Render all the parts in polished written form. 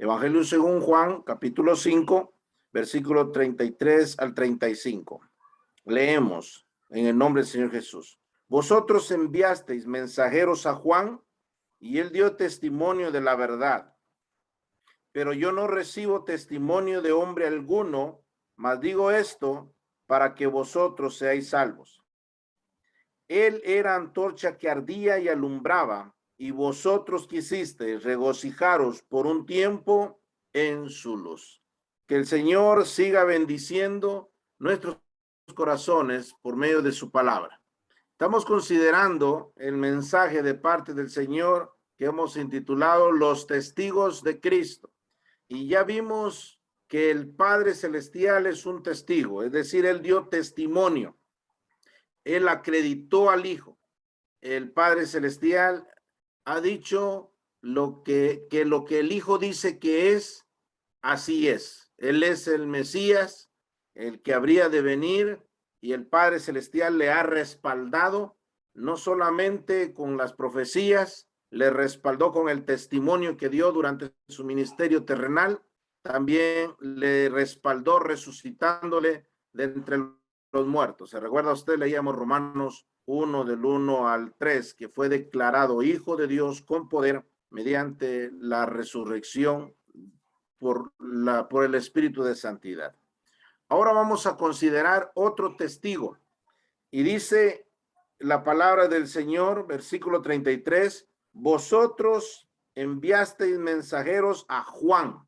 Evangelio según Juan, capítulo 5, versículo 33 al 35. Leemos en el nombre del Señor Jesús. Vosotros enviasteis mensajeros a Juan y él dio testimonio de la verdad. Pero yo no recibo testimonio de hombre alguno, mas digo esto para que vosotros seáis salvos. Él era antorcha que ardía y alumbraba, y vosotros quisisteis regocijaros por un tiempo en su luz. Que el Señor siga bendiciendo nuestros corazones por medio de su palabra. Estamos considerando el mensaje de parte del Señor que hemos intitulado Los Testigos de Cristo. Y ya vimos que el Padre Celestial es un testigo, es decir, Él dio testimonio. Él acreditó al Hijo. El Padre Celestial ha dicho lo que el Hijo dice que es, así es. Él es el Mesías, el que habría de venir, y el Padre Celestial le ha respaldado, no solamente con las profecías, le respaldó con el testimonio que dio durante su ministerio terrenal, también le respaldó resucitándole de entre los muertos. ¿Se recuerda usted? Leíamos Romanos 1 del 1 al 3, que fue declarado Hijo de Dios con poder mediante la resurrección por el Espíritu de Santidad. Ahora vamos a considerar otro testigo. Y dice la palabra del Señor, versículo 33, vosotros enviasteis mensajeros a Juan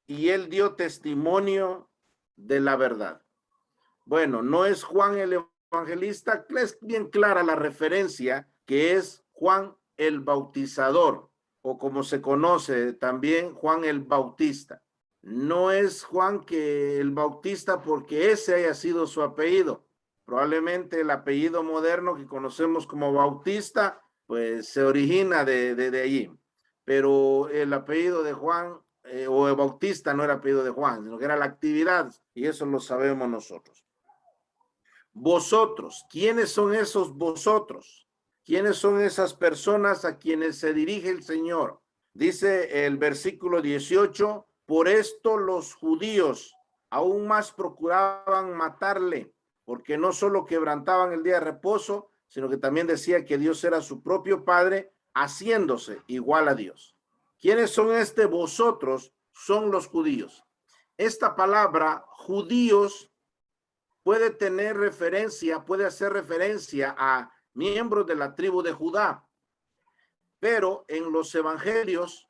y él dio testimonio de la verdad. Bueno, no es Juan el evangelista, es bien clara la referencia que es Juan el Bautizador, o como se conoce también Juan el Bautista. No es Juan que el Bautista porque ese haya sido su apellido. Probablemente el apellido moderno que conocemos como Bautista, pues se origina de allí. Pero el apellido de Juan o el Bautista no era apellido de Juan, sino que era la actividad, y eso lo sabemos nosotros. Vosotros, ¿quiénes son esos vosotros? ¿Quiénes son esas personas a quienes se dirige el Señor? Dice el versículo 18, por esto los judíos aún más procuraban matarle, porque no solo quebrantaban el día de reposo, sino que también decía que Dios era su propio Padre, haciéndose igual a Dios. ¿Quiénes son vosotros? Son los judíos. Esta palabra, judíos, puede tener referencia, puede hacer referencia a miembros de la tribu de Judá, pero en los evangelios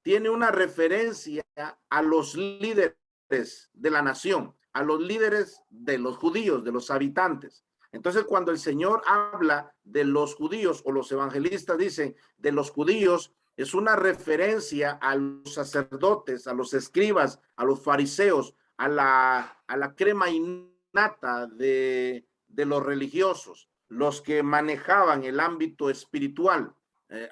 tiene una referencia a los líderes de la nación, a los líderes de los judíos, de los habitantes. Entonces, cuando el Señor habla de los judíos, o los evangelistas dicen de los judíos, es una referencia a los sacerdotes, a los escribas, a los fariseos, a la crema innata de los religiosos, los que manejaban el ámbito espiritual,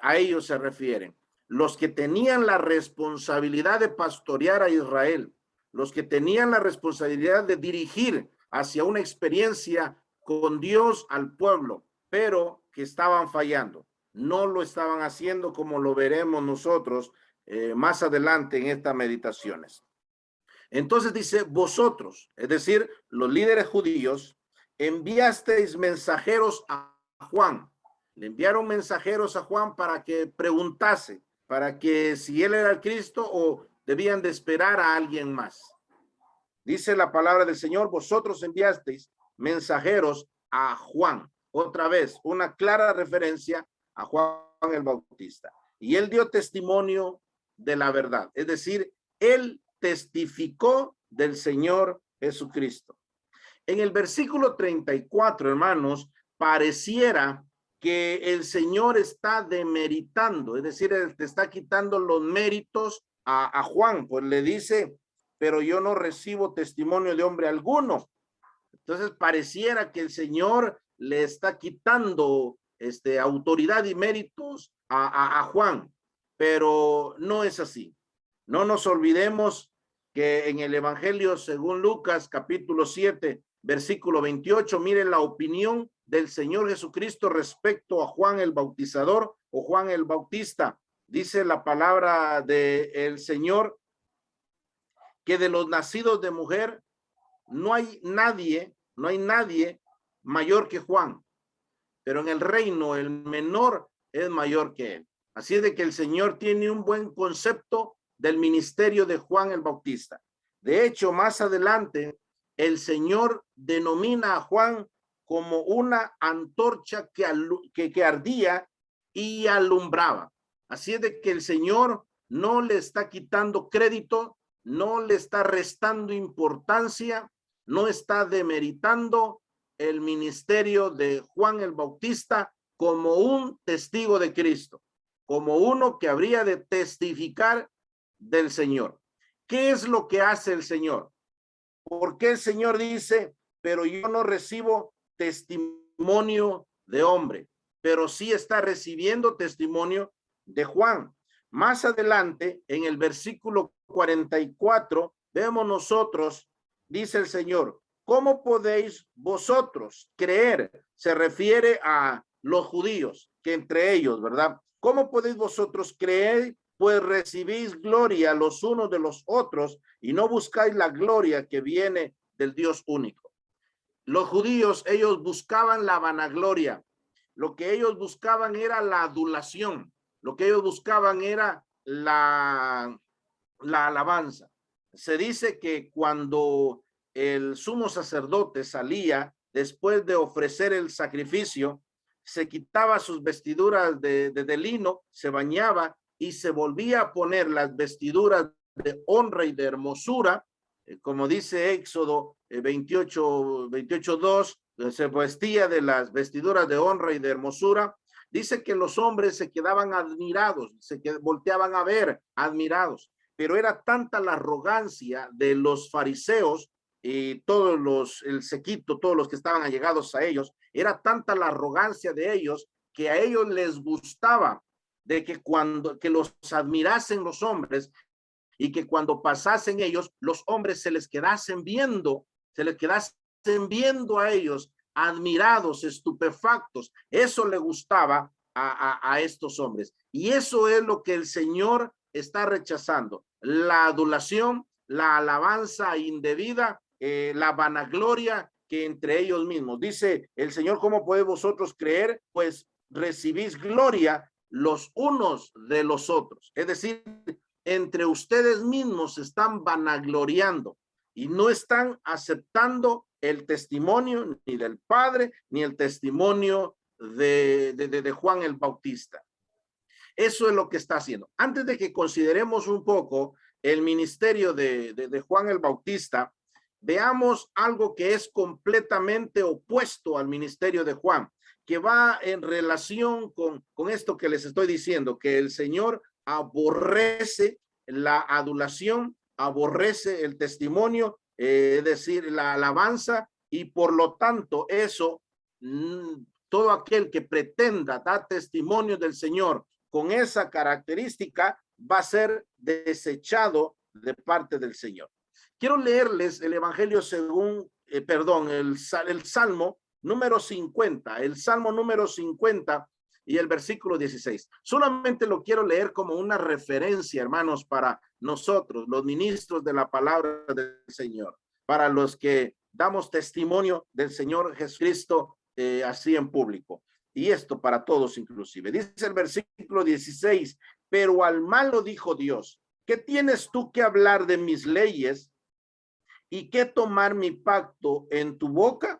a ellos se refieren. Los que tenían la responsabilidad de pastorear a Israel, los que tenían la responsabilidad de dirigir hacia una experiencia con Dios al pueblo, pero que estaban fallando. No lo estaban haciendo como lo veremos nosotros más adelante en estas meditaciones. Entonces dice, vosotros, es decir, los líderes judíos, enviasteis mensajeros a Juan. Le enviaron mensajeros a Juan para que preguntase, para que si él era el Cristo o debían de esperar a alguien más. Dice la palabra del Señor, vosotros enviasteis mensajeros a Juan. Otra vez, una clara referencia a Juan el Bautista. Y él dio testimonio de la verdad. Es decir, él testificó del Señor Jesucristo. En el versículo 34, hermanos, pareciera que el Señor está demeritando, es decir, él te está quitando los méritos a Juan, pues le dice, pero yo no recibo testimonio de hombre alguno. Entonces pareciera que el Señor le está quitando autoridad y méritos a Juan, pero no es así. No nos olvidemos que en el Evangelio según Lucas capítulo 7, versículo 28, miren la opinión del Señor Jesucristo respecto a Juan el Bautizador o Juan el Bautista. dice la palabra del Señor, que de los nacidos de mujer no hay nadie mayor que Juan, pero en el reino el menor es mayor que él. Así es de que el Señor tiene un buen concepto del ministerio de Juan el Bautista. De hecho, más adelante, el Señor denomina a Juan como una antorcha que ardía y alumbraba. Así es de que el Señor no le está quitando crédito, no le está restando importancia, no está demeritando el ministerio de Juan el Bautista como un testigo de Cristo, como uno que habría de testificar del Señor. ¿Qué es lo que hace el Señor? ¿Por qué el Señor dice, pero yo no recibo testimonio de hombre, pero sí está recibiendo testimonio de Juan? Más adelante, en el versículo 44, vemos nosotros, dice el Señor, ¿cómo podéis vosotros creer? Se refiere a los judíos, que entre ellos, ¿verdad? ¿Cómo podéis vosotros creer? Pues recibís gloria los unos de los otros y no buscáis la gloria que viene del Dios único. Los judíos, ellos buscaban la vanagloria. Lo que ellos buscaban era la adulación. Lo que ellos buscaban era la alabanza. Se dice que cuando el sumo sacerdote salía después de ofrecer el sacrificio, se quitaba sus vestiduras de lino, se bañaba y se volvía a poner las vestiduras de honra y de hermosura, como dice Éxodo 28:2, se vestía de las vestiduras de honra y de hermosura. Dice que los hombres se quedaban admirados, volteaban a ver admirados, pero era tanta la arrogancia de los fariseos y el séquito, todos los que estaban allegados a ellos, era tanta la arrogancia de ellos que a ellos les gustaba de que los admirasen los hombres y que cuando pasasen ellos, los hombres se les quedasen viendo a ellos, admirados, estupefactos. Eso le gustaba a estos hombres. Y eso es lo que el Señor está rechazando: la adulación, la alabanza indebida, la vanagloria que entre ellos mismos. Dice el Señor, ¿cómo podéis vosotros creer? Pues recibís gloria los unos de los otros. Es decir, entre ustedes mismos se están vanagloriando y no están aceptando el testimonio ni del Padre ni el testimonio de Juan el Bautista. Eso es lo que está haciendo. Antes de que consideremos un poco el ministerio de Juan el Bautista, veamos algo que es completamente opuesto al ministerio de Juan, que va en relación con esto que les estoy diciendo, que el Señor aborrece la adulación, aborrece el testimonio, es decir, la alabanza, y por lo tanto eso, todo aquel que pretenda dar testimonio del Señor con esa característica va a ser desechado de parte del Señor. Quiero leerles el Evangelio según, el Salmo número 50, el Salmo número 50 y el versículo 16. Solamente lo quiero leer como una referencia, hermanos, para nosotros, los ministros de la palabra del Señor, para los que damos testimonio del Señor Jesucristo así en público. Y esto para todos inclusive. Dice el versículo 16, pero al malo dijo Dios, ¿qué tienes tú que hablar de mis leyes y qué tomar mi pacto en tu boca?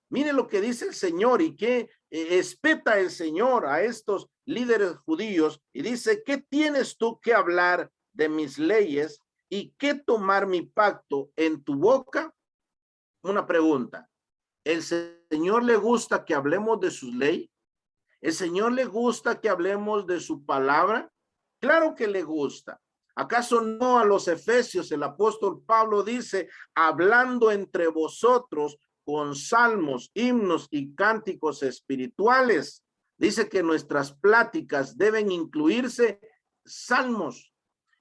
Mire lo que dice el Señor y que espeta el Señor a estos líderes judíos y dice, ¿qué tienes tú que hablar de mis leyes y qué tomar mi pacto en tu boca? Una pregunta. ¿El Señor le gusta que hablemos de su ley? ¿El Señor le gusta que hablemos de su palabra? Claro que le gusta. ¿Acaso no a los Efesios el apóstol Pablo dice, hablando entre vosotros con salmos, himnos y cánticos espirituales? Dice que nuestras pláticas deben incluirse salmos.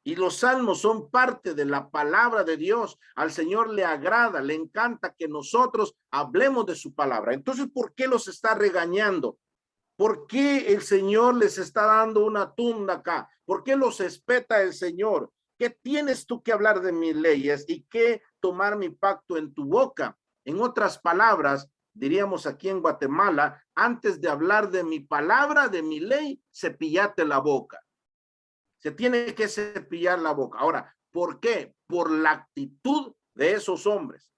Y los salmos son parte de la palabra de Dios. Al Señor le agrada, le encanta que nosotros hablemos de su palabra. Entonces, ¿por qué los está regañando? ¿Por qué el Señor les está dando una tunda acá? ¿Por qué los espeta el Señor? ¿Qué tienes tú que hablar de mis leyes y qué tomar mi pacto en tu boca? En otras palabras, diríamos aquí en Guatemala, antes de hablar de mi palabra, de mi ley, cepillate la boca. Se tiene que cepillar la boca. Ahora, ¿por qué? Por la actitud de esos hombres,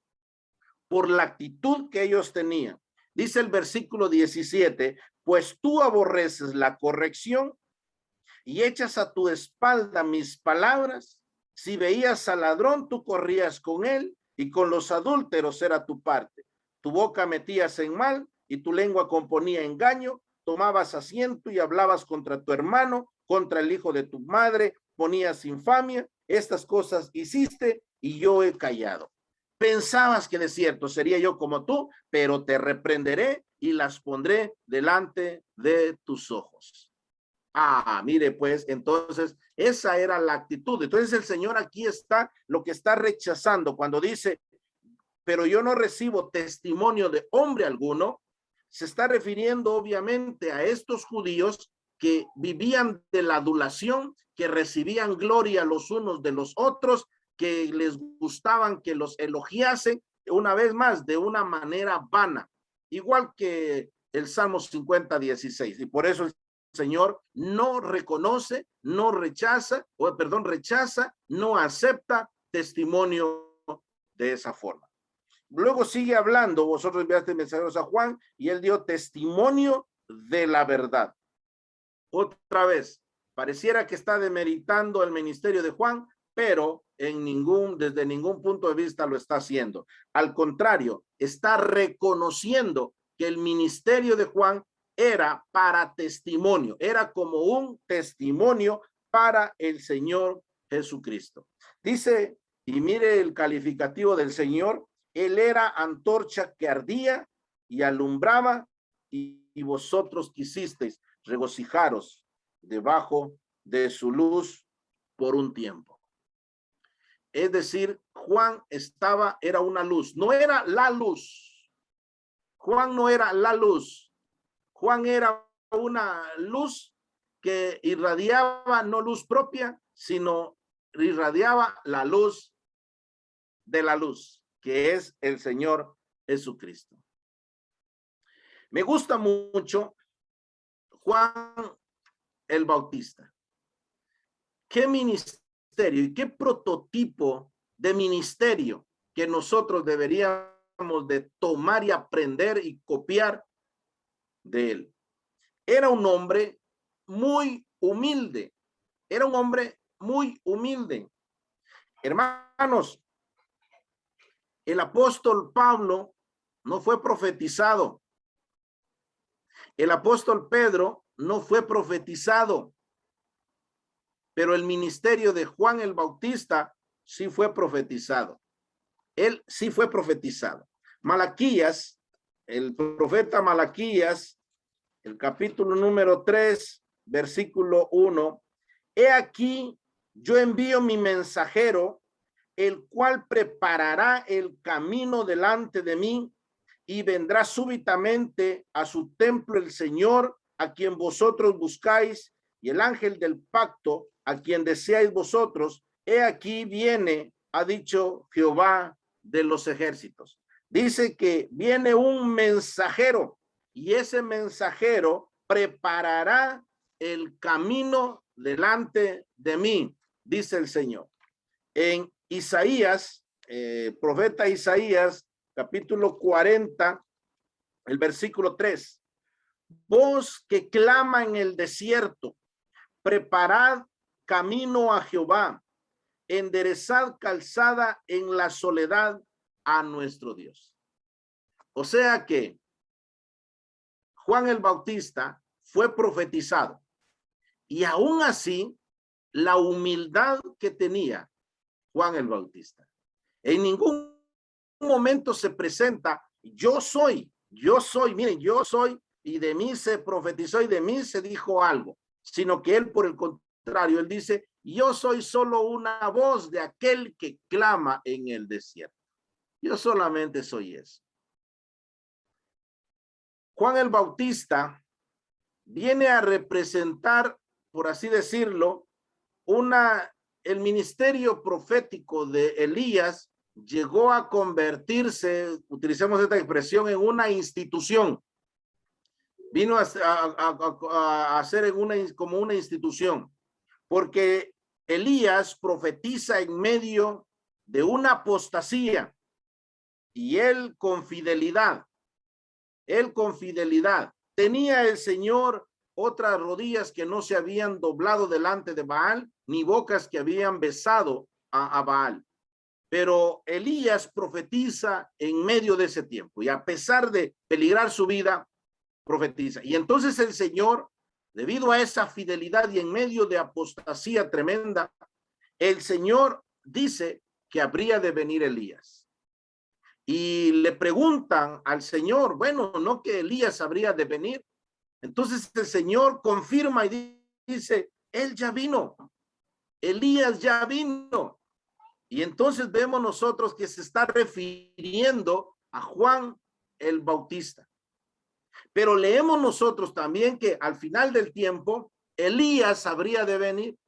por la actitud que ellos tenían. Dice el versículo 17, pues tú aborreces la corrección y echas a tu espalda mis palabras. Si veías al ladrón, tú corrías con él y con los adúlteros era tu parte. Tu boca metías en mal y tu lengua componía engaño. Tomabas asiento y hablabas contra tu hermano, contra el hijo de tu madre, ponías infamia. Estas cosas hiciste y yo he callado. Pensabas que de cierto sería yo como tú, pero te reprenderé y las pondré delante de tus ojos. Ah, mire, pues, entonces, esa era la actitud. Entonces, el Señor aquí está, lo que está rechazando cuando dice, pero yo no recibo testimonio de hombre alguno, se está refiriendo obviamente a estos judíos que vivían de la adulación, que recibían gloria los unos de los otros, que les gustaban que los elogiasen, una vez más, de una manera vana, igual que el Salmo 50:16. Y por eso el Señor no reconoce, no rechaza, o perdón, rechaza, no acepta testimonio de esa forma. Luego sigue hablando, vosotros enviaste mensajeros a Juan y él dio testimonio de la verdad. Otra vez, pareciera que está demeritando el ministerio de Juan, pero desde ningún punto de vista lo está haciendo. Al contrario, está reconociendo que el ministerio de Juan era para testimonio, era como un testimonio para el Señor Jesucristo. Dice, y mire el calificativo del Señor, él era antorcha que ardía y alumbraba y vosotros quisisteis regocijaros debajo de su luz por un tiempo. Es decir, Juan era una luz, no era la luz. Juan no era la luz. Juan era una luz que irradiaba no luz propia, sino irradiaba la luz de la luz, que es el Señor Jesucristo. Me gusta mucho Juan el Bautista. ¿Qué ministerio y qué prototipo de ministerio que nosotros deberíamos de tomar y aprender y copiar de él? Era un hombre muy humilde. Era un hombre muy humilde. Hermanos, el apóstol Pablo no fue profetizado. El apóstol Pedro no fue profetizado. Pero el ministerio de Juan el Bautista sí fue profetizado. Él sí fue profetizado. Malaquías, el profeta Malaquías, el capítulo número 3, versículo 1. He aquí, yo envío mi mensajero, el cual preparará el camino delante de mí, y vendrá súbitamente a su templo el Señor, a quien vosotros buscáis, y el ángel del pacto, a quien deseáis vosotros. He aquí viene, ha dicho Jehová de los ejércitos. Dice que viene un mensajero, y ese mensajero preparará el camino delante de mí, dice el Señor. En Isaías, profeta Isaías, capítulo 40, el versículo 3. Voz que clama en el desierto, preparad camino a Jehová, enderezad calzada en la soledad a nuestro Dios. O sea que Juan el Bautista fue profetizado, y aún así la humildad que tenía Juan el Bautista, en ningún momento se presenta, yo soy, miren, yo soy, y de mí se profetizó y de mí se dijo algo, sino que él, por el contrario, él dice, yo soy solo una voz de aquel que clama en el desierto. Yo solamente soy eso. Juan el Bautista viene a representar, por así decirlo, el ministerio profético de Elías llegó a convertirse, utilicemos esta expresión, en una institución. Vino a ser como una institución, porque Elías profetiza en medio de una apostasía, y él con fidelidad, tenía el Señor otras rodillas que no se habían doblado delante de Baal, ni bocas que habían besado a Baal. Pero Elías profetiza en medio de ese tiempo, y a pesar de peligrar su vida, profetiza. Y entonces el Señor, debido a esa fidelidad y en medio de apostasía tremenda, el Señor dice que habría de venir Elías. Y le preguntan al Señor, bueno, ¿no que Elías habría de venir? Entonces el Señor confirma y dice, él ya vino, Elías ya vino. Y entonces vemos nosotros que se está refiriendo a Juan el Bautista. Pero leemos nosotros también que al final del tiempo, Elías habría de venir.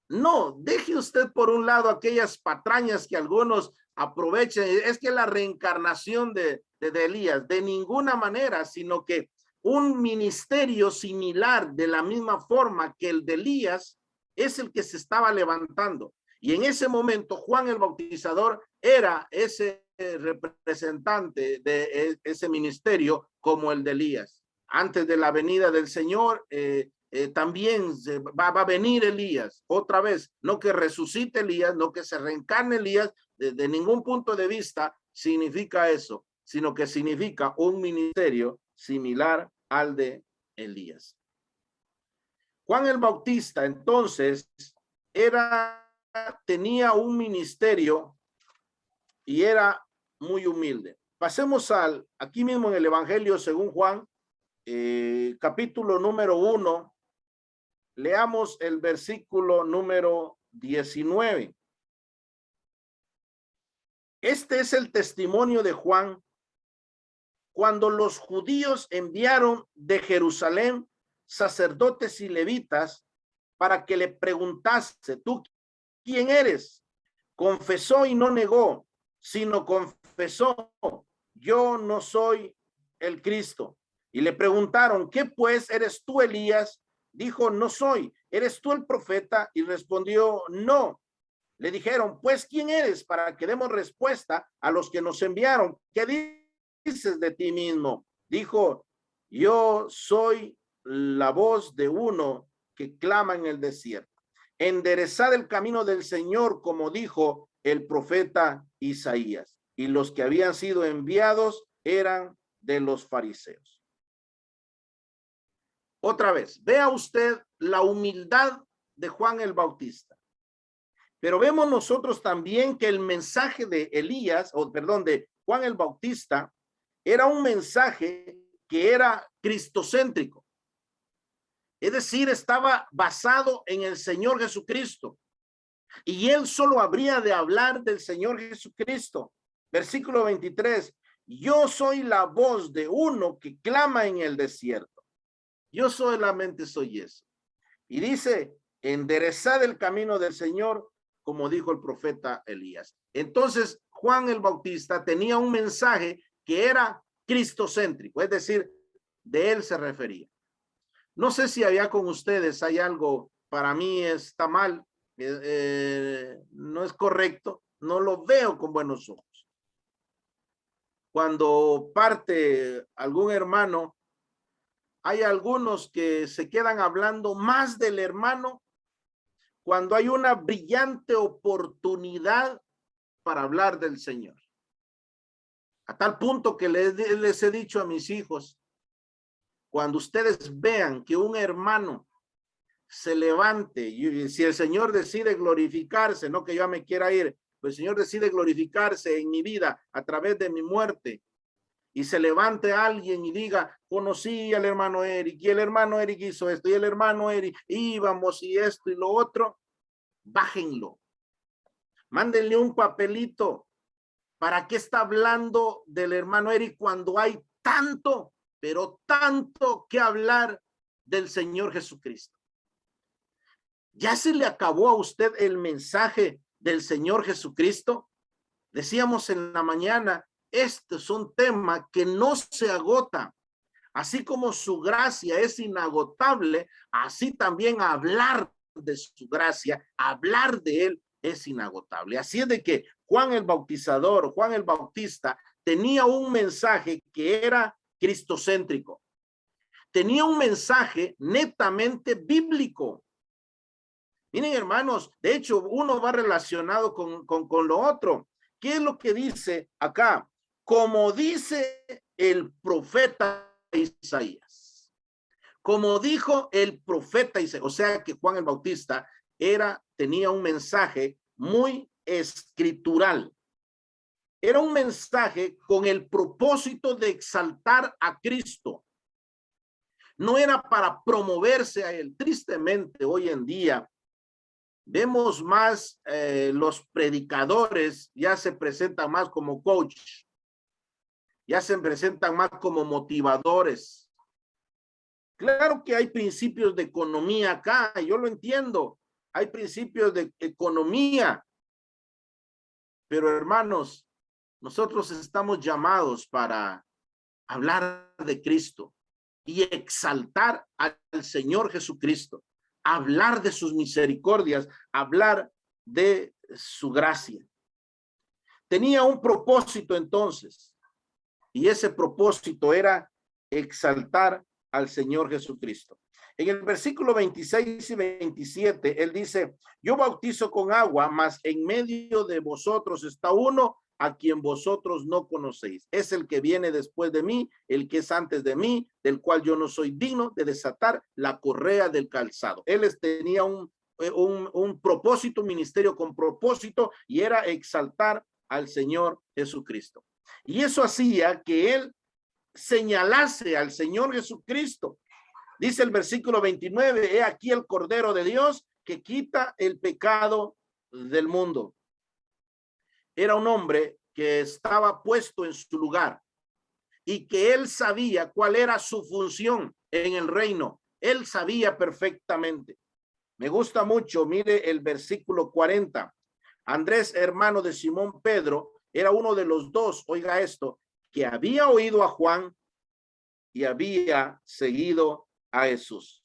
No, deje usted por un lado aquellas patrañas que algunos aprovechan. Es que la reencarnación de Elías, de ninguna manera, sino que un ministerio similar de la misma forma que el de Elías es el que se estaba levantando. Y en ese momento Juan el Bautizador era ese representante de ese ministerio como el de Elías. Antes de la venida del Señor, también va a venir Elías otra vez, no que resucite Elías, no que se reencarne Elías, de ningún punto de vista significa eso, sino que significa un ministerio similar al de Elías. Juan el Bautista entonces tenía un ministerio y era muy humilde. Pasemos aquí mismo en el Evangelio según Juan, capítulo número 1, leamos el versículo número 19. Este es el testimonio de Juan cuando los judíos enviaron de Jerusalén sacerdotes y levitas para que le preguntase, ¿tú quién eres? Confesó y no negó, sino confesó, yo no soy el Cristo. Y le preguntaron, ¿qué pues eres tú, Elías? Dijo, no soy. ¿Eres tú el profeta? Y respondió, no. Le dijeron, pues, ¿quién eres? Para que demos respuesta a los que nos enviaron. ¿Qué dices de ti mismo? Dijo, yo soy la voz de uno que clama en el desierto. Enderezad el camino del Señor, como dijo el profeta Isaías. Y los que habían sido enviados eran de los fariseos. Otra vez, vea usted la humildad de Juan el Bautista. Pero vemos nosotros también que el mensaje de de Juan el Bautista, era un mensaje que era cristocéntrico. Es decir, estaba basado en el Señor Jesucristo. Y él solo habría de hablar del Señor Jesucristo. Versículo 23. Yo soy la voz de uno que clama en el desierto. Yo solamente soy eso. Y dice, enderezad el camino del Señor, como dijo el profeta Elías. Entonces, Juan el Bautista tenía un mensaje que era cristocéntrico, es decir, de él se refería. No sé si allá con ustedes hay algo, para mí está mal, no es correcto, no lo veo con buenos ojos. Cuando parte algún hermano, hay algunos que se quedan hablando más del hermano cuando hay una brillante oportunidad para hablar del Señor. A tal punto que les he dicho a mis hijos, cuando ustedes vean que un hermano se levante, y si el Señor decide glorificarse, no que yo me quiera ir, pues el Señor decide glorificarse en mi vida a través de mi muerte, y se levante alguien y diga, conocí al hermano Eric, y el hermano Eric hizo esto, y el hermano Eric íbamos, y esto y lo otro, bájenlo. Mándenle un papelito. ¿Para qué está hablando del hermano Eric cuando hay tanto, pero tanto que hablar del Señor Jesucristo. ¿Ya se le acabó a usted el mensaje del Señor Jesucristo? Decíamos en la mañana, este es un tema que no se agota. Así como su gracia es inagotable, así también hablar de su gracia, hablar de él es inagotable. Así es de que Juan el Bautizador, Juan el Bautista, tenía un mensaje que era cristocéntrico. Tenía un mensaje netamente bíblico. Miren, hermanos, de hecho, uno va relacionado con lo otro. ¿Qué es lo que dice acá? Como dice el profeta Isaías. Como dijo el profeta Isaías, o sea que Juan el Bautista tenía un mensaje muy escritural. Era un mensaje con el propósito de exaltar a Cristo. No era para promoverse a él. Tristemente, hoy en día, vemos más los predicadores ya se presentan más como coach, ya se presentan más como motivadores. Claro que hay principios de economía acá, yo lo entiendo, hay principios de economía, pero hermanos, nosotros estamos llamados para hablar de Cristo y exaltar al Señor Jesucristo, hablar de sus misericordias, hablar de su gracia. Tenía un propósito entonces, y ese propósito era exaltar al Señor Jesucristo. En el versículo 26 y 27, él dice, yo bautizo con agua, mas en medio de vosotros está uno a quien vosotros no conocéis. Es el que viene después de mí, el que es antes de mí, del cual yo no soy digno de desatar la correa del calzado. Él tenía un propósito, un ministerio con propósito, y era exaltar al Señor Jesucristo. Y eso hacía que él señalase al Señor Jesucristo. Dice el versículo 29, he aquí el Cordero de Dios que quita el pecado del mundo. Era un hombre que estaba puesto en su lugar y que él sabía cuál era su función en el reino. Él sabía perfectamente. Me gusta mucho, mire el versículo 40. Andrés, hermano de Simón Pedro, era uno de los dos, oiga esto, que había oído a Juan y había seguido a Jesús.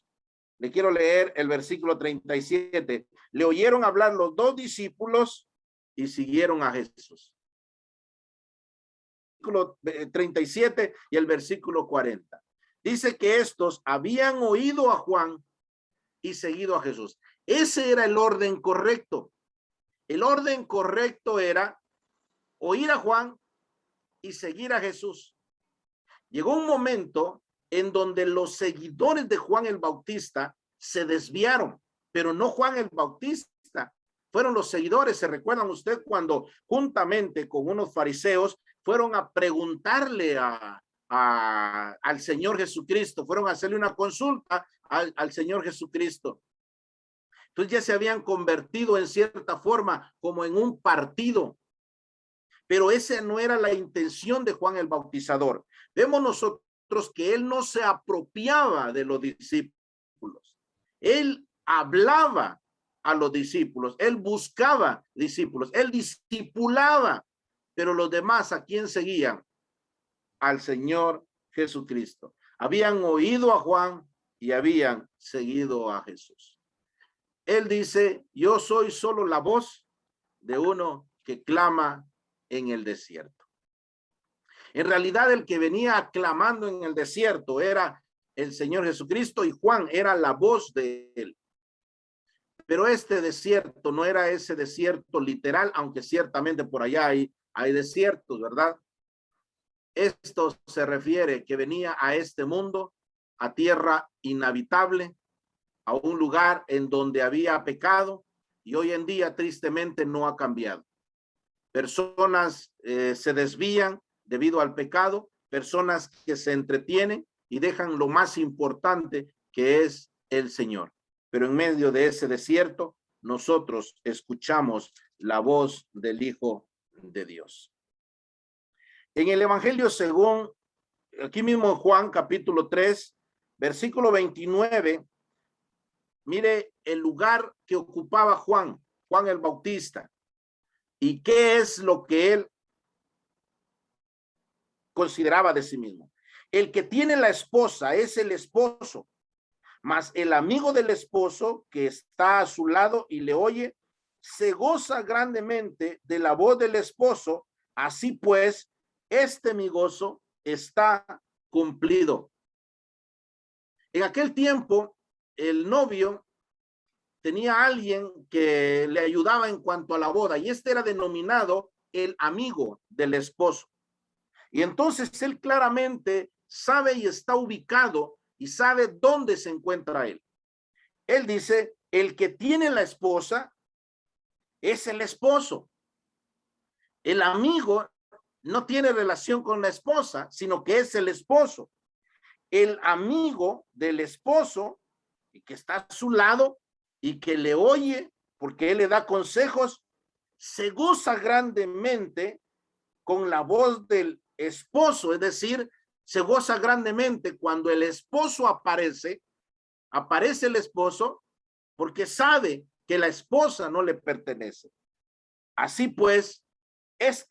Le quiero leer el versículo 37. Le oyeron hablar los dos discípulos y siguieron a Jesús. Versículo 37 y el versículo 40. Dice que estos habían oído a Juan y seguido a Jesús. Ese era el orden correcto. El orden correcto era oír a Juan y seguir a Jesús. Llegó un momento en donde los seguidores de Juan el Bautista se desviaron, pero no Juan el Bautista, fueron los seguidores. ¿Se recuerdan usted cuando juntamente con unos fariseos fueron a preguntarle al Señor Jesucristo, fueron a hacerle una consulta al Señor Jesucristo? Entonces ya se habían convertido en cierta forma como en un partido. Pero esa no era la intención de Juan el Bautizador. Vemos nosotros que él no se apropiaba de los discípulos. Él hablaba a los discípulos, él buscaba discípulos, él discipulaba, pero los demás, ¿a quién seguían? Al Señor Jesucristo. Habían oído a Juan y habían seguido a Jesús. Él dice, yo soy solo la voz de uno que clama en el desierto. En realidad el que venía clamando en el desierto era el Señor Jesucristo y Juan era la voz de él. Pero este desierto no era ese desierto literal, aunque ciertamente por allá hay desiertos, ¿verdad? Esto se refiere que venía a este mundo, a tierra inhabitable, a un lugar en donde había pecado y hoy en día tristemente no ha cambiado. Personas se desvían debido al pecado, personas que se entretienen y dejan lo más importante que es el Señor. Pero en medio de ese desierto, nosotros escuchamos la voz del Hijo de Dios. En el Evangelio según, aquí mismo en Juan capítulo 3, versículo 29, mire el lugar que ocupaba Juan el Bautista, y qué es lo que él consideraba de sí mismo. El que tiene la esposa es el esposo, mas el amigo del esposo que está a su lado y le oye, se goza grandemente de la voz del esposo. Así pues, mi gozo está cumplido. En aquel tiempo, el novio tenía a alguien que le ayudaba en cuanto a la boda, y este era denominado el amigo del esposo. Y entonces él claramente sabe y está ubicado y sabe dónde se encuentra él. Él dice, el que tiene la esposa es el esposo. El amigo no tiene relación con la esposa, sino que es el esposo. El amigo del esposo, que está a su lado y que le oye porque él le da consejos, se goza grandemente con la voz del esposo, es decir, se goza grandemente cuando el esposo aparece el esposo porque sabe que la esposa no le pertenece. Así pues,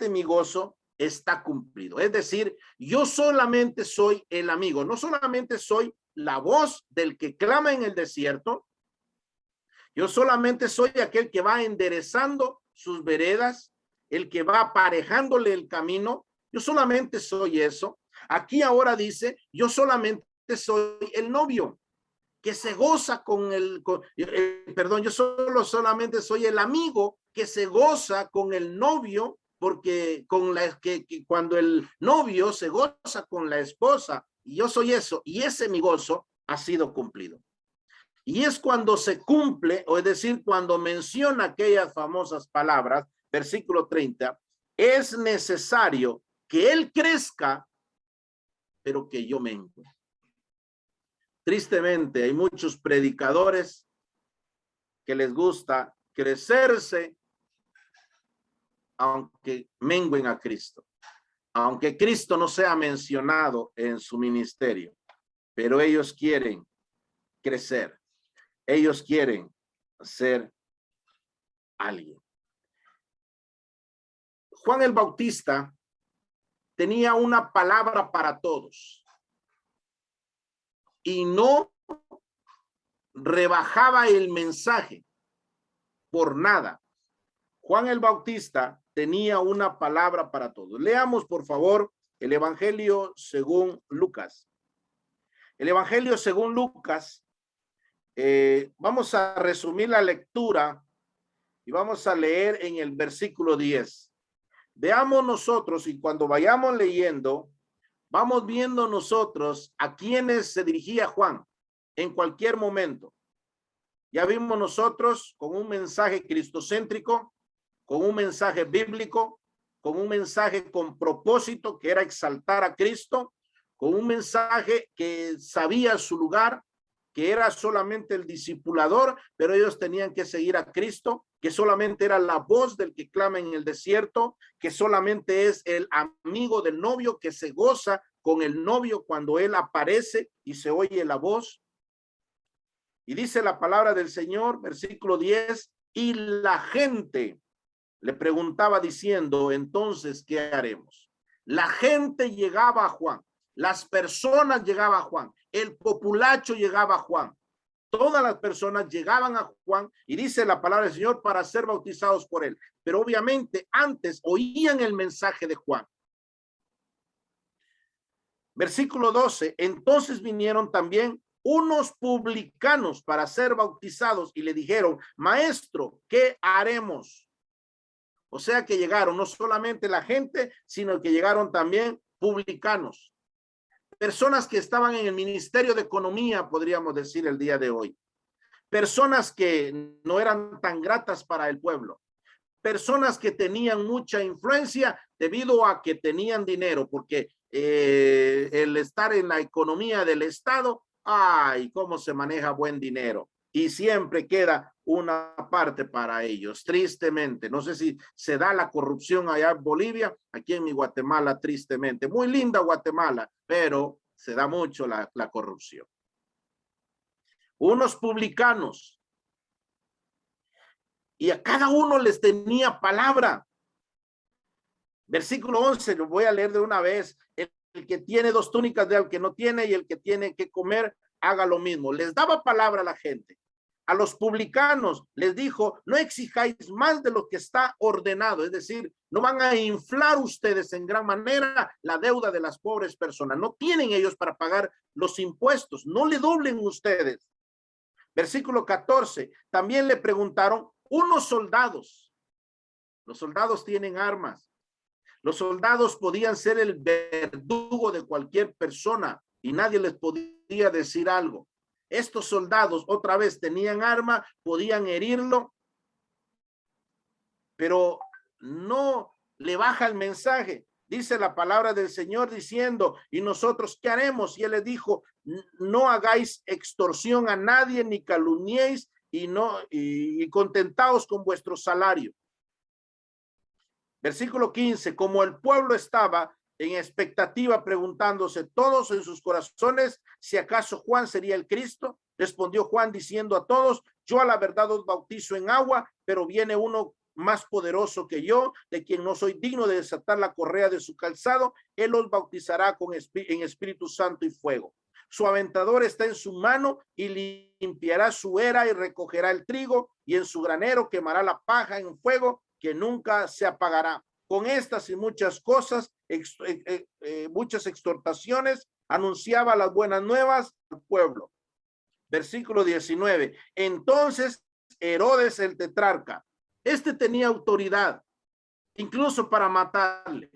mi gozo está cumplido. Es decir, yo solamente soy el amigo, no solamente soy la voz del que clama en el desierto, yo solamente soy aquel que va enderezando sus veredas, el que va aparejándole el camino. Yo solamente soy eso. Aquí ahora dice, yo solamente soy el novio que se goza yo solamente soy el amigo que se goza con el novio, porque cuando el novio se goza con la esposa, y yo soy eso, y ese mi gozo ha sido cumplido. Y es cuando se cumple, o es decir, cuando menciona aquellas famosas palabras, versículo 30, es necesario que él crezca, pero que yo mengue. Tristemente, hay muchos predicadores que les gusta crecerse, aunque menguen a Cristo, aunque Cristo no sea mencionado en su ministerio, pero ellos quieren crecer, ellos quieren ser alguien. Juan el Bautista tenía una palabra para todos y no rebajaba el mensaje por nada. Juan el Bautista tenía una palabra para todos. Leamos, por favor, el Evangelio según Lucas. El Evangelio según Lucas, vamos a resumir la lectura y vamos a leer en el versículo 10. Veamos nosotros, y cuando vayamos leyendo, vamos viendo nosotros a quienes se dirigía Juan en cualquier momento. Ya vimos nosotros con un mensaje cristocéntrico, con un mensaje bíblico, con un mensaje con propósito que era exaltar a Cristo, con un mensaje que sabía su lugar, que era solamente el discipulador, pero ellos tenían que seguir a Cristo, que solamente era la voz del que clama en el desierto, que solamente es el amigo del novio que se goza con el novio cuando él aparece y se oye la voz. Y dice la palabra del Señor, versículo 10, y la gente le preguntaba diciendo, entonces, ¿qué haremos? La gente llegaba a Juan, las personas llegaban a Juan, el populacho llegaba a Juan, todas las personas llegaban a Juan, y dice la palabra del Señor, para ser bautizados por él. Pero obviamente antes oían el mensaje de Juan. Versículo 12, entonces vinieron también unos publicanos para ser bautizados y le dijeron, maestro, ¿qué haremos? O sea que llegaron no solamente la gente, sino que llegaron también publicanos, personas que estaban en el Ministerio de Economía, podríamos decir el día de hoy, personas que no eran tan gratas para el pueblo, personas que tenían mucha influencia debido a que tenían dinero, porque el estar en la economía del Estado, ay, cómo se maneja buen dinero. Y siempre queda una parte para ellos, tristemente. No sé si se da la corrupción allá en Bolivia, aquí en mi Guatemala, tristemente. Muy linda Guatemala, pero se da mucho la corrupción. unos publicanos, y a cada uno les tenía palabra. Versículo 11, lo voy a leer de una vez. El que tiene 2 túnicas de al que no tiene, y el que tiene que comer, haga lo mismo. Les daba palabra a la gente. A los publicanos les dijo, no exijáis más de lo que está ordenado, es decir, no van a inflar ustedes en gran manera la deuda de las pobres personas. No tienen ellos para pagar los impuestos, no le doblen ustedes. Versículo 14, también le preguntaron unos soldados. Los soldados tienen armas. Los soldados podían ser el verdugo de cualquier persona y nadie les podía decir algo. Estos soldados otra vez tenían arma, podían herirlo, pero no le baja el mensaje. Dice la palabra del Señor diciendo, ¿y nosotros qué haremos? Y él les dijo, no hagáis extorsión a nadie, ni calumniéis, y contentaos con vuestro salario. Versículo 15, como el pueblo estaba en expectativa preguntándose todos en sus corazones si acaso Juan sería el Cristo, respondió Juan diciendo a todos, yo a la verdad os bautizo en agua, pero viene uno más poderoso que yo, de quien no soy digno de desatar la correa de su calzado. Él os bautizará en Espíritu Santo y fuego. Su aventador está en su mano y limpiará su era y recogerá el trigo, y en su granero quemará la paja en fuego que nunca se apagará. Con estas y muchas cosas, muchas exhortaciones, anunciaba las buenas nuevas al pueblo. Versículo 19. Entonces Herodes el tetrarca, este tenía autoridad incluso para matarle.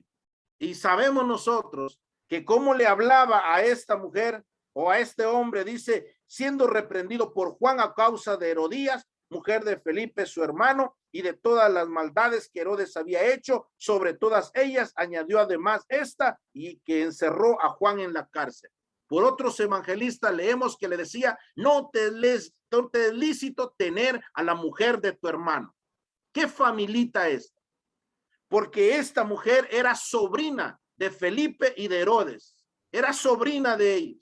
Y sabemos nosotros que cómo le hablaba a esta mujer o a este hombre, dice, siendo reprendido por Juan a causa de Herodías, mujer de Felipe, su hermano, y de todas las maldades que Herodes había hecho, sobre todas ellas añadió además esta, y que encerró a Juan en la cárcel. Por otros evangelistas leemos que le decía, no te es lícito tener a la mujer de tu hermano. ¿Qué familita es? Porque esta mujer era sobrina de Felipe y de Herodes, era sobrina de ellos.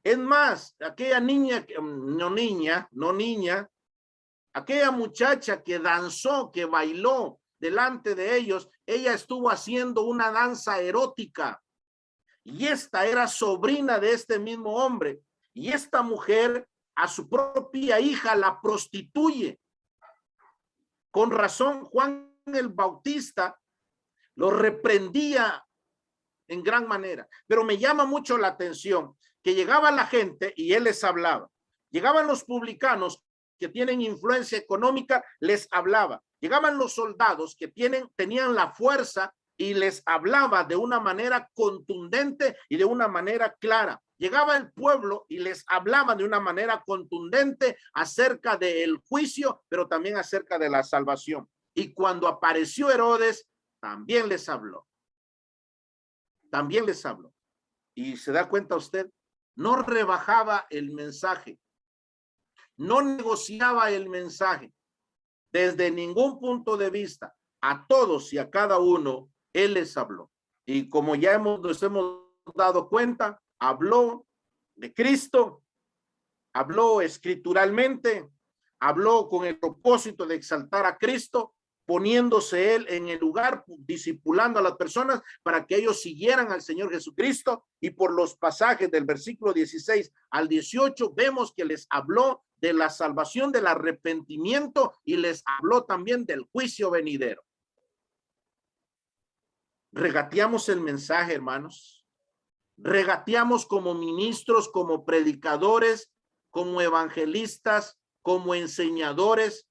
Es más, aquella niña, no niña, aquella muchacha que danzó, que bailó delante de ellos, ella estuvo haciendo una danza erótica. Y esta era sobrina de este mismo hombre. Y esta mujer a su propia hija la prostituye. Con razón, Juan el Bautista lo reprendía en gran manera. Pero me llama mucho la atención que llegaba la gente y él les hablaba. Llegaban los publicanos que tienen influencia económica, les hablaba. Llegaban los soldados que tenían la fuerza y les hablaba de una manera contundente y de una manera clara. Llegaba el pueblo y les hablaba de una manera contundente acerca del juicio, pero también acerca de la salvación. Y cuando apareció Herodes, también les habló. También les habló. Y se da cuenta usted, no rebajaba el mensaje, no negociaba el mensaje desde ningún punto de vista. A todos y a cada uno, él les habló. Y como ya nos hemos dado cuenta, habló de Cristo, habló escrituralmente, habló con el propósito de exaltar a Cristo, poniéndose él en el lugar, discipulando a las personas para que ellos siguieran al Señor Jesucristo. Y por los pasajes del versículo 16 al 18 vemos que les habló de la salvación, del arrepentimiento, y les habló también del juicio venidero. Regateamos el mensaje, hermanos. Regateamos como ministros, como predicadores, como evangelistas, como enseñadores.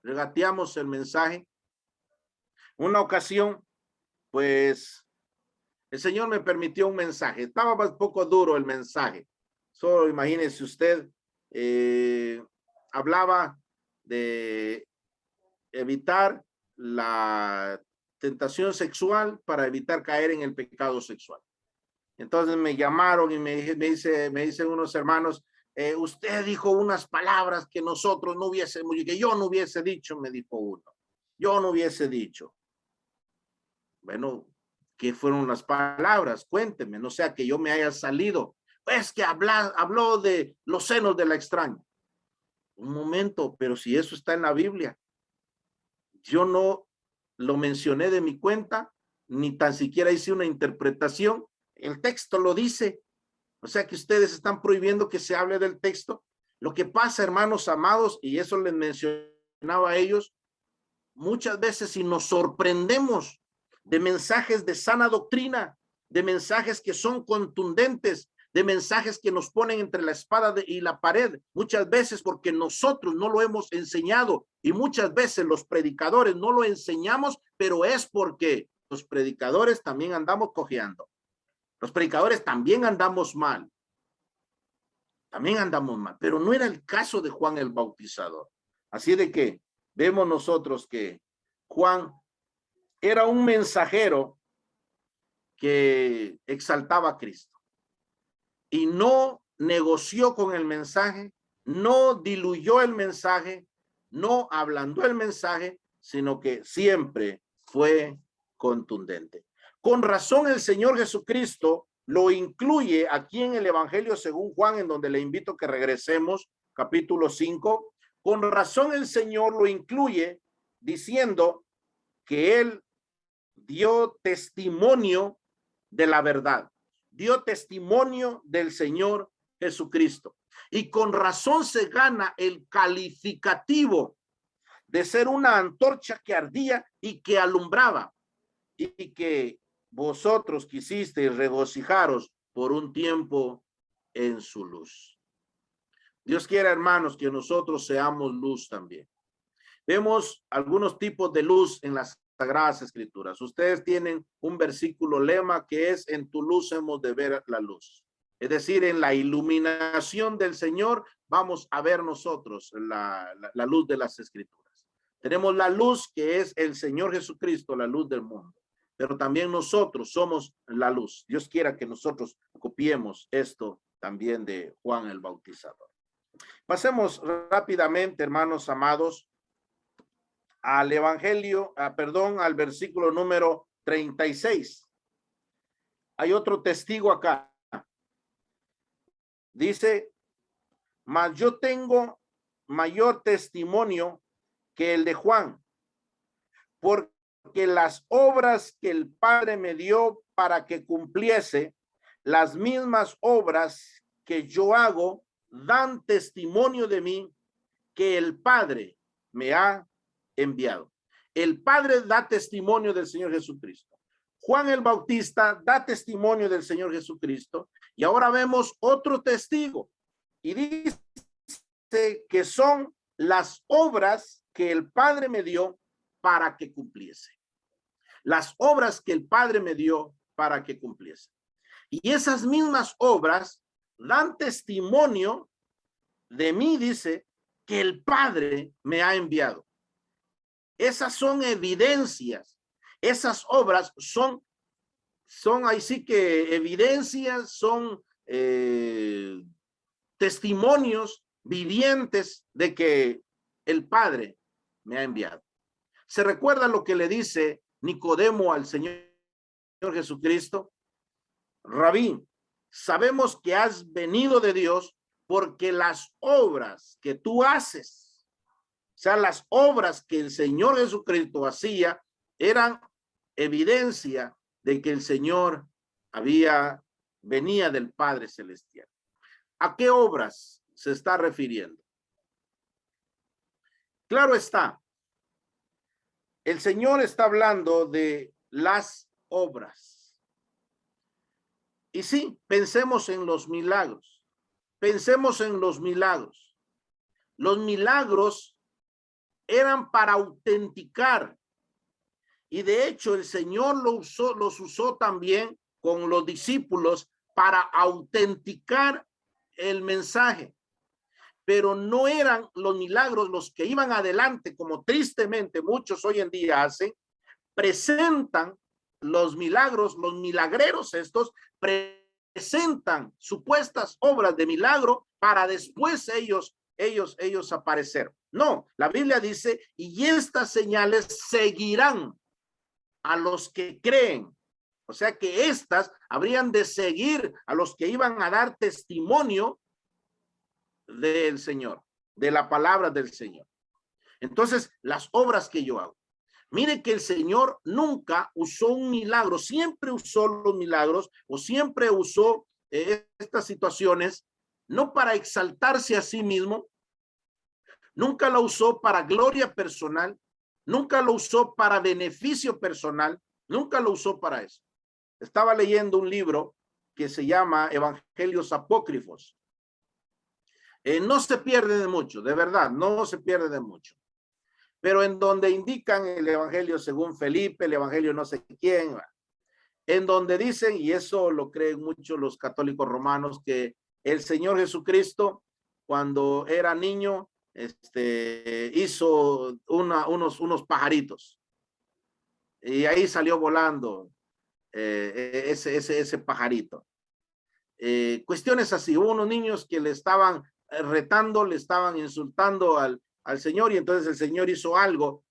Regateamos el mensaje. Una ocasión, pues, el Señor me permitió un mensaje. Estaba un poco duro el mensaje. Solo imagínese usted, hablaba de evitar la tentación sexual para evitar caer en el pecado sexual. Entonces me llamaron y me dicen unos hermanos, usted dijo unas palabras que nosotros no hubiésemos, que yo no hubiese dicho, me dijo uno. Yo no hubiese dicho. Bueno, ¿qué fueron las palabras? Cuénteme, no sea que yo me haya salido. Pues que habló de los senos de la extraña. Un momento, pero si eso está en la Biblia, yo no lo mencioné de mi cuenta, ni tan siquiera hice una interpretación. El texto lo dice. O sea que ustedes están prohibiendo que se hable del texto. Lo que pasa, hermanos amados, y eso les mencionaba a ellos, muchas veces si nos sorprendemos de mensajes de sana doctrina, de mensajes que son contundentes, de mensajes que nos ponen entre la espada y la pared, muchas veces porque nosotros no lo hemos enseñado y muchas veces los predicadores no lo enseñamos, pero es porque los predicadores también andamos cojeando. Los predicadores también andamos mal. También andamos mal, pero no era el caso de Juan el Bautizador. Así de que vemos nosotros que Juan era un mensajero que exaltaba a Cristo y no negoció con el mensaje, no diluyó el mensaje, no ablandó el mensaje, sino que siempre fue contundente. Con razón el Señor Jesucristo lo incluye aquí en el Evangelio según Juan, en donde le invito a que regresemos, capítulo 5. Con razón el Señor lo incluye diciendo que él dio testimonio de la verdad, dio testimonio del Señor Jesucristo. Y con razón se gana el calificativo de ser una antorcha que ardía y que alumbraba, y que vosotros quisisteis regocijaros por un tiempo en su luz. Dios quiera, hermanos, que nosotros seamos luz también. Vemos algunos tipos de luz en las Sagradas Escrituras. Ustedes tienen un versículo lema que es: en tu luz hemos de ver la luz. Es decir, en la iluminación del Señor vamos a ver nosotros la luz de las Escrituras. Tenemos la luz que es el Señor Jesucristo, la luz del mundo. Pero también nosotros somos la luz. Dios quiera que nosotros copiemos esto también de Juan el Bautizador. Pasemos rápidamente, hermanos amados, al Evangelio, al versículo número 36. Hay otro testigo acá. Dice: mas yo tengo mayor testimonio que el de Juan, porque las obras que el Padre me dio para que cumpliese, las mismas obras que yo hago, dan testimonio de mí que el Padre me ha enviado. El Padre da testimonio del Señor Jesucristo. Juan el Bautista da testimonio del Señor Jesucristo. Y ahora vemos otro testigo. Y dice que son las obras que el Padre me dio para que cumpliese. Las obras que el Padre me dio para que cumpliese. Y esas mismas obras dan testimonio de mí, dice, que el Padre me ha enviado. Esas son evidencias. Esas obras son ahí sí que evidencias, son testimonios vivientes de que el Padre me ha enviado. ¿Se recuerda lo que le dice Nicodemo al Señor Jesucristo? Rabí, sabemos que has venido de Dios porque las obras que tú haces, o sea, las obras que el Señor Jesucristo hacía, eran evidencia de que el Señor venía del Padre Celestial. ¿A qué obras se está refiriendo? Claro está, el Señor está hablando de las obras. Y sí, pensemos en los milagros. Pensemos en los milagros. Los milagros eran para autenticar. Y de hecho el Señor los usó también con los discípulos para autenticar el mensaje. Pero no eran los milagros los que iban adelante, como tristemente muchos hoy en día hacen. Presentan los milagros, los milagreros estos, presentan supuestas obras de milagro para después ellos aparecer. No, la Biblia dice: y estas señales seguirán a los que creen. O sea que estas habrían de seguir a los que iban a dar testimonio del Señor. de la palabra del Señor. Entonces, las obras que yo hago. Mire que el Señor nunca usó un milagro, siempre usó los milagros o siempre usó estas situaciones, no para exaltarse a sí mismo, nunca lo usó para gloria personal, nunca lo usó para beneficio personal, nunca lo usó para eso. Estaba leyendo un libro que se llama Evangelios Apócrifos. No se pierde de mucho, de verdad, no se pierde de mucho. Pero en donde indican el evangelio según Felipe, el evangelio no sé quién, en donde dicen, y eso lo creen mucho los católicos romanos, que el Señor Jesucristo, cuando era niño, hizo unos pajaritos y ahí salió volando ese pajarito. Cuestiones así, hubo unos niños que le estaban retando, le estaban insultando al Señor, y entonces el Señor hizo algo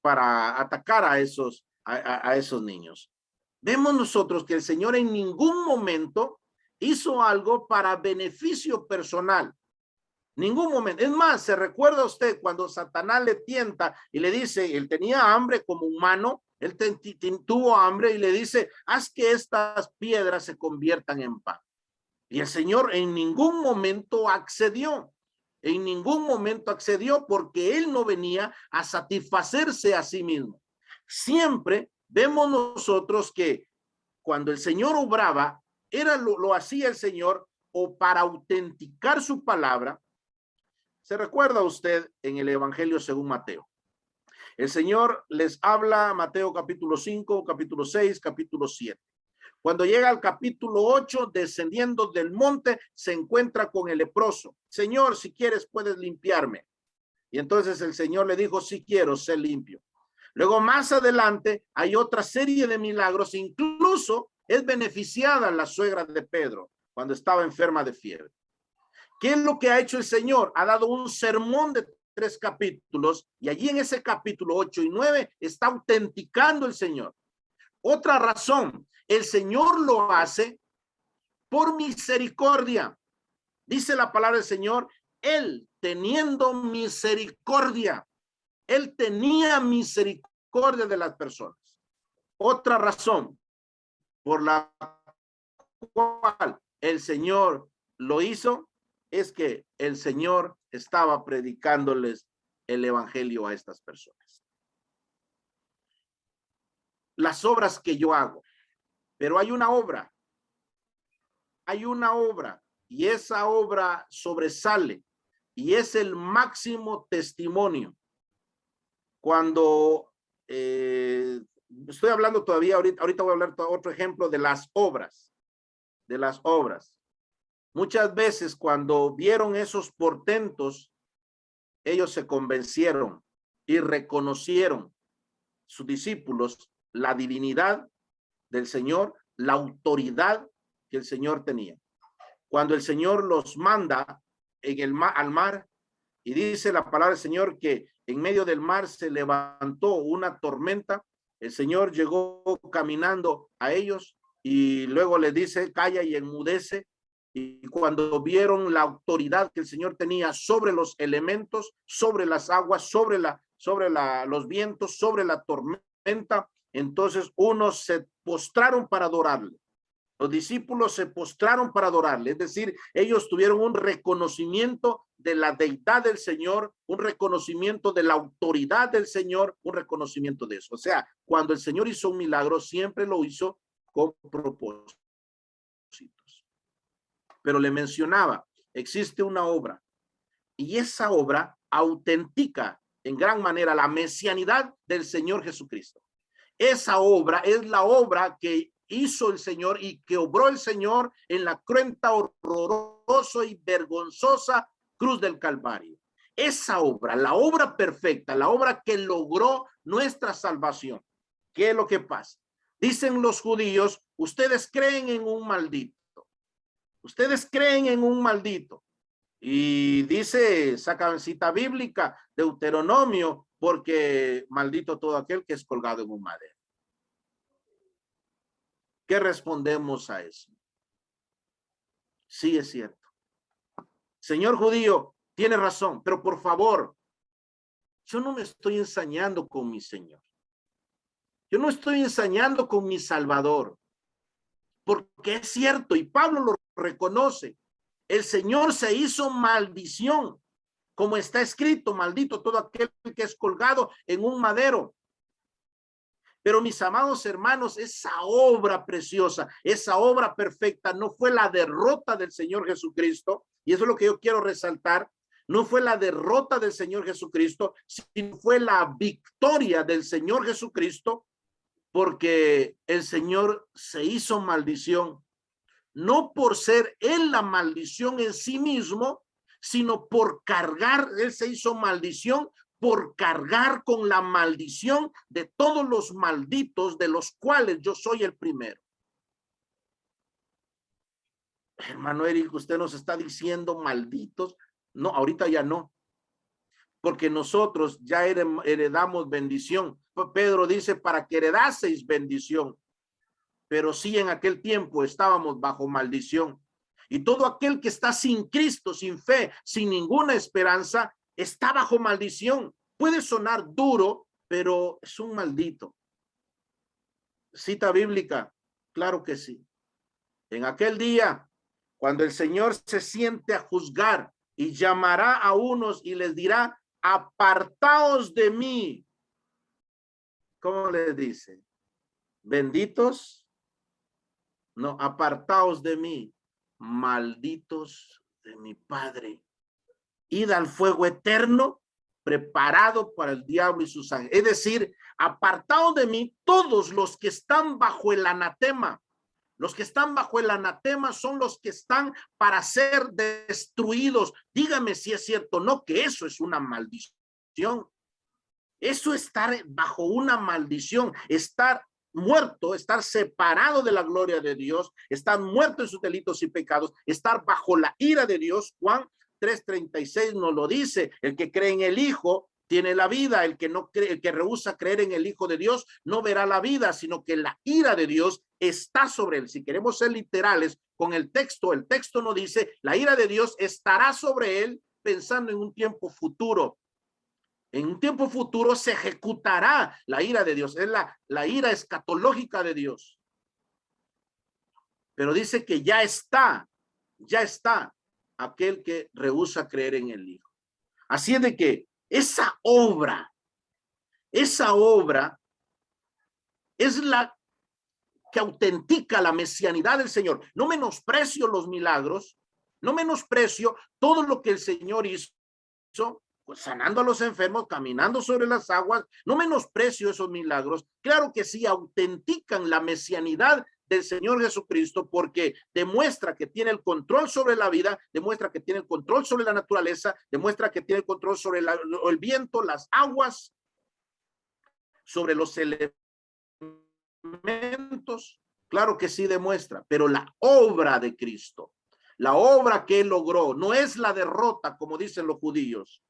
para atacar a esos niños. Vemos nosotros que el Señor en ningún momento hizo algo para beneficio personal. Ningún momento. Es más, ¿se recuerda usted cuando Satanás le tienta y le dice, él tenía hambre como humano, él tuvo hambre y le dice, haz que estas piedras se conviertan en pan? Y el Señor en ningún momento accedió. En ningún momento accedió porque él no venía a satisfacerse a sí mismo. Siempre vemos nosotros que cuando el Señor obraba, lo hacía el Señor o para autenticar su palabra. ¿Se recuerda usted en el Evangelio según Mateo? El Señor les habla, Mateo capítulo 5, capítulo 6, capítulo 7. Cuando llega al capítulo 8, descendiendo del monte, se encuentra con el leproso. Señor, si quieres, puedes limpiarme. Y entonces el Señor le dijo, sí quiero, sé limpio. Luego más adelante hay otra serie de milagros, incluso es beneficiada la suegra de Pedro cuando estaba enferma de fiebre. ¿Qué es lo que ha hecho el Señor? Ha dado un sermón de 3 capítulos y allí en ese capítulo 8 y 9 está autenticando el Señor. Otra razón, el Señor lo hace por misericordia. Dice la palabra del Señor, él teniendo misericordia, él tenía misericordia de las personas. Otra razón por la cual el Señor lo hizo es que el Señor estaba predicándoles el evangelio a estas personas. Las obras que yo hago, pero hay una obra, y esa obra sobresale y es el máximo testimonio. Cuando estoy hablando todavía, ahorita voy a hablar otro ejemplo de las obras, Muchas veces cuando vieron esos portentos, ellos se convencieron y reconocieron, sus discípulos, la divinidad del Señor, la autoridad que el Señor tenía. Cuando el Señor los manda al mar, y dice la palabra del Señor que en medio del mar se levantó una tormenta, el Señor llegó caminando a ellos y luego les dice, calla y enmudece. Y cuando vieron la autoridad que el Señor tenía sobre los elementos, sobre las aguas, sobre los vientos, sobre la tormenta, entonces unos se postraron para adorarle. Los discípulos se postraron para adorarle, es decir, ellos tuvieron un reconocimiento de la deidad del Señor, un reconocimiento de la autoridad del Señor, un reconocimiento de eso. O sea, cuando el Señor hizo un milagro, siempre lo hizo con propósitos. Pero le mencionaba, existe una obra y esa obra autentica en gran manera la mesianidad del Señor Jesucristo. Esa obra es la obra que hizo el Señor y que obró el Señor en la cruenta, horrorosa y vergonzosa cruz del Calvario. Esa obra, la obra perfecta, la obra que logró nuestra salvación. ¿Qué es lo que pasa? Dicen los judíos, ustedes creen en un maldito. Ustedes creen en un maldito. Y dice, sacan cita bíblica, Deuteronomio, porque maldito todo aquel que es colgado en un madero. ¿Qué respondemos a eso? Sí, es cierto. Señor judío, tiene razón, pero por favor, yo no me estoy ensañando con mi Señor. Yo no estoy ensañando con mi Salvador, porque es cierto, y Pablo lo reconoce, el Señor se hizo maldición, como está escrito, maldito todo aquel que es colgado en un madero. Pero mis amados hermanos, esa obra preciosa, esa obra perfecta, no fue la derrota del Señor Jesucristo, y eso es lo que yo quiero resaltar, no fue la derrota del Señor Jesucristo, sino fue la victoria del Señor Jesucristo, porque el Señor se hizo maldición, no por ser él la maldición en sí mismo, sino por cargar, él se hizo maldición por cargar con la maldición de todos los malditos, de los cuales yo soy el primero. Hermano Eric, usted nos está diciendo malditos. No, ahorita ya no, porque nosotros ya heredamos bendición. Pedro dice, para que heredaseis bendición, pero sí en aquel tiempo estábamos bajo maldición. Y todo aquel que está sin Cristo, sin fe, sin ninguna esperanza, está bajo maldición. Puede sonar duro, pero es un maldito. Cita bíblica, claro que sí. En aquel día, cuando el Señor se siente a juzgar y llamará a unos y les dirá, apartaos de mí. ¿Cómo les dice? Benditos. No, apartaos de mí, malditos de mi Padre. Id al fuego eterno preparado para el diablo y sus ángeles. Es decir, apartaos de mí todos los que están bajo el anatema. Los que están bajo el anatema son los que están para ser destruidos. Dígame si es cierto o no, que eso es una maldición. Eso es estar bajo una maldición, estar muerto, estar separado de la gloria de Dios, estar muerto en sus delitos y pecados, estar bajo la ira de Dios. Juan 3:36 nos lo dice, el que cree en el Hijo tiene la vida, el que no cree, el que rehúsa creer en el Hijo de Dios no verá la vida, sino que la ira de Dios está sobre él. Si queremos ser literales con el texto no dice, la ira de Dios estará sobre él pensando en un tiempo futuro. En un tiempo futuro se ejecutará la ira de Dios, es la ira escatológica de Dios. Pero dice que ya está aquel que rehúsa creer en el Hijo. Así es de que esa obra es la que autentica la mesianidad del Señor. No menosprecio los milagros, no menosprecio todo lo que el Señor hizo, pues sanando a los enfermos, caminando sobre las aguas. No menosprecio esos milagros. Claro que sí, autentican la mesianidad del Señor Jesucristo, porque demuestra que tiene el control sobre la vida, demuestra que tiene el control sobre la naturaleza, demuestra que tiene el control sobre el viento, las aguas, sobre los elementos. Claro que sí demuestra, pero la obra de Cristo, la obra que él logró, no es la derrota, como dicen los judíos.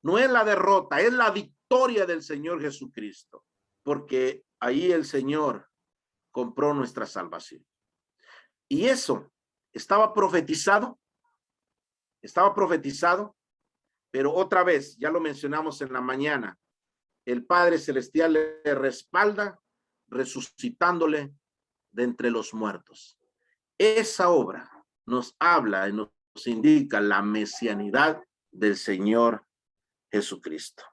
No es la derrota, es la victoria del Señor Jesucristo, porque ahí el Señor compró nuestra salvación. Y eso estaba profetizado, pero otra vez, ya lo mencionamos en la mañana, el Padre Celestial le respalda resucitándole de entre los muertos. Esa obra nos habla y nos indica la mesianidad del Señor Jesucristo.